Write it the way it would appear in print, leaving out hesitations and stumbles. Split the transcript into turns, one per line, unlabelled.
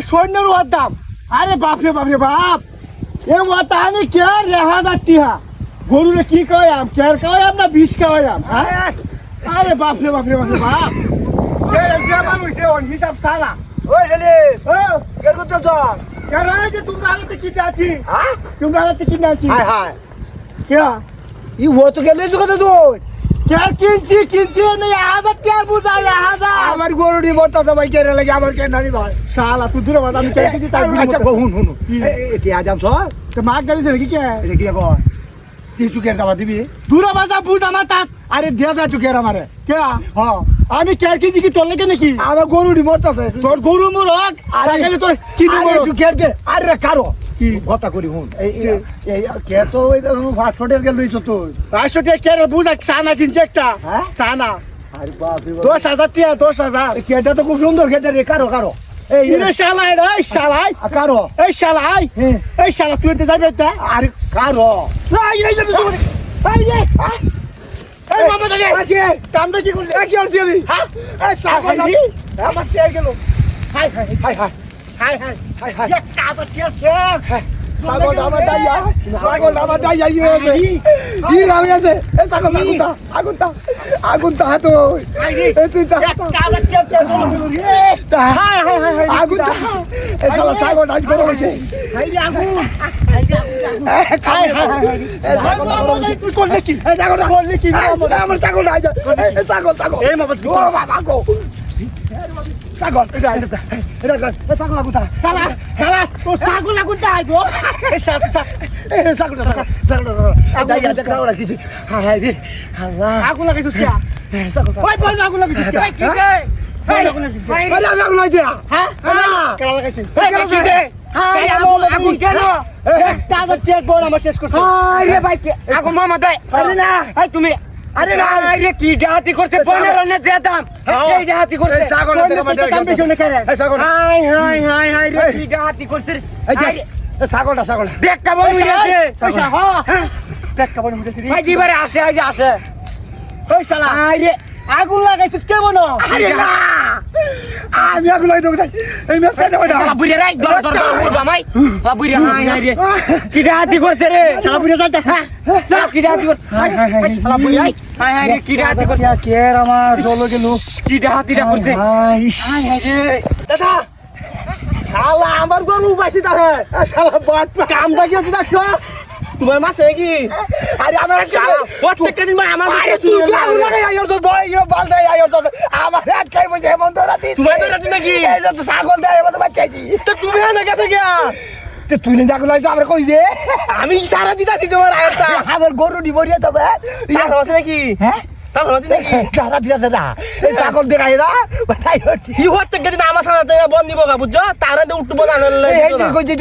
সৈন্যর ওর দাম। আরে বাপরে বাপরে বাপ, এ ওয়াতাহানি কে রেহা যাচ্ছি হা গরুরে কি খাওয়াম, কেয়ার খাওয়াম না বিষ খাওয়াম? হ্যাঁ, আরে বাপরে বাপরে বাপরে বাপ, হিসাব সারা।
ওই ছেলে
ও
কে করতে তো
কেন যে তোমরা হাতে কিনে আছি,
হ্যাঁ
তোমরা হাতে কিনে আছি
হায় হায়
কে
ই ও তো গেলে তো কত তুই
কেয়ার কিনছি নেই 1000 কেয়ার বুঝাই 1000।
আমার গরুটি বলতো তো ভাই কেন লাগে আমার কেন নানি ভাই
শালা তুই দূরে বাদ, আমি কেয়ার কিনছি তাই
আচ্ছা হুন হুন এটি আজাম সব
তো মাগ গাড়িছে নাকি কে
এটা কি কয় তুই চুকের দাবা দিবি
দূরে বাজা বুঝ আমার তাত
আরে দে যা চুকের আমারে
কে
হ্যাঁ
আমি কেয়ার কিনছি কি তোর লাগে নাকি?
আমার গরুটি মরতেছে
তোর গরু মোর হক
আরে
আরে তোর কি দিব
আরে চুকের দে আরে কারো
কি
কথা করি হুন এই এই কে তো ওই ফাটফটের গেল লইছ তুই
500 টাকা কেয়ার বুঝ সানা কিনছে একটা
হ্যাঁ?
সানা
আরে বাপ রে
10,000 টাকা 10,000।
কেটা তো খুব সুন্দর কেটে রে কারো কারো এই
ইরে শালা এই শালা
কারো
এই শালা
হ্যাঁ
এই শালা তুই তো যাবি তা
আরে কারো
এই এই যাবি তুই এই রে এই মামা দাদা
কে
কামটা কি করলি?
কি করছিস আমি
হ্যাঁ
এই সাগর আমার চেয়ে গেল
high high
high high
high high
high high
এক কাজ আছে
সাগর আমার দাইয়া সাগর আমার দাইয়া ই হয়েছে ই রামে আছে এই সাগর আগুনটা আগুনটা হাতো এই তুই
এক কাজ আছে হাই হাই হাই হাই
আগুনটা এই শালা সাগর আজ করে হয়েছে
হাই রে আগু হাই হাই হাই
এই সাগর
তুই করলি কি
এই সাগর
করলি কি
আমার সাগর আজ এই সাগর সাগর
এই মামা
ও বাবা গো সাগর এটা সাগর আগুনটা
শালা শালা তো সাগু লাগুটা আইবো এই শালা
এই সাগর সাগর দাইয়া দেখা ওরা কিছু হায় রে আল্লাহ
আগু লাগাইছিস কি
সাগর
ওই বল আগু লাগাইছিস কি কি রে এই আগু লাগাইছিস
আরে আগুন লাগে
হ্যাঁ কেন লাগাইছিস এই কি রে হাই আগুন কেন একটা আদর টিয়ার বল আমার শেষ করছিস
আরে ভাই
আগু মামা দে
আরে না
এই তুমি
আরে না
আরে কি ডাহাতি করতে 15 নে দিতাম এই ডাহাতি করতে
এই সাগর থেকে মাঠে
দাম বেশি নে করে
এই সাগর
হাই হাই হাই হাই রে কি ডাহাতি করছিস
এই যে এই সাগরটা
বেকটা বল মুড়েছে পয়সা হ্যাঁ
দেখা বলে মুজে
ভাই দিবারে আসে আই যে আসে ওই শালা আরে আগুন লাগাইছিস কে বনো
আরে না আমি আগুন লাগাই দেব এই মেসটা দেব না
শালা বুড়ি রে দর দর করবা মাই শালা বুড়ি হাই হাই রে কি ডাহাতি করছে রে শালা বুড়ি যাতে হ্যাঁ শালা কি ডাহাতি করছে হাই হাই হাই শালা বুড়ি হাই হাই হাই রে কি ডাহাতি করছে
কে আমার চলো গেল
কি ডাহাতিটা করছে হাই হাই রে দাদা শালা আমার গরু বাসি তাহে
শালা বাট
কামটা কি হচ্ছে দেখছো তোমার মাছ কি
আরে আমার
শালা প্রত্যেকটা দিন ভাই আমার
আরে তুই আগুন লাগাই আইও তো বই বাল দেই আইও তো আমার হাত খাই বসে হেমন্ত রাতি
তোমার তো রাতি নাকি
এই যে ছাগল দেয় মত বাচ্চাইছি
তো তুমি না গেছে গিয়া
তে তুই না আগুন লাগাইছ আমরা কই দে
আমি সারা দিতাছি তোমার আয়তা
আমার গরু ডিবরিয়া তবে
তার হচ্ছে নাকি
হ্যাঁ
তার হচ্ছে নাকি
দাদা দিয়া দাদা এই ছাগল দেখাই না বাতাই হচ্ছে
কি হচ্ছে গেছে আমার সাথে বন্ধ দিব বুঝছো তারা উঠবো না
এই যে কই যে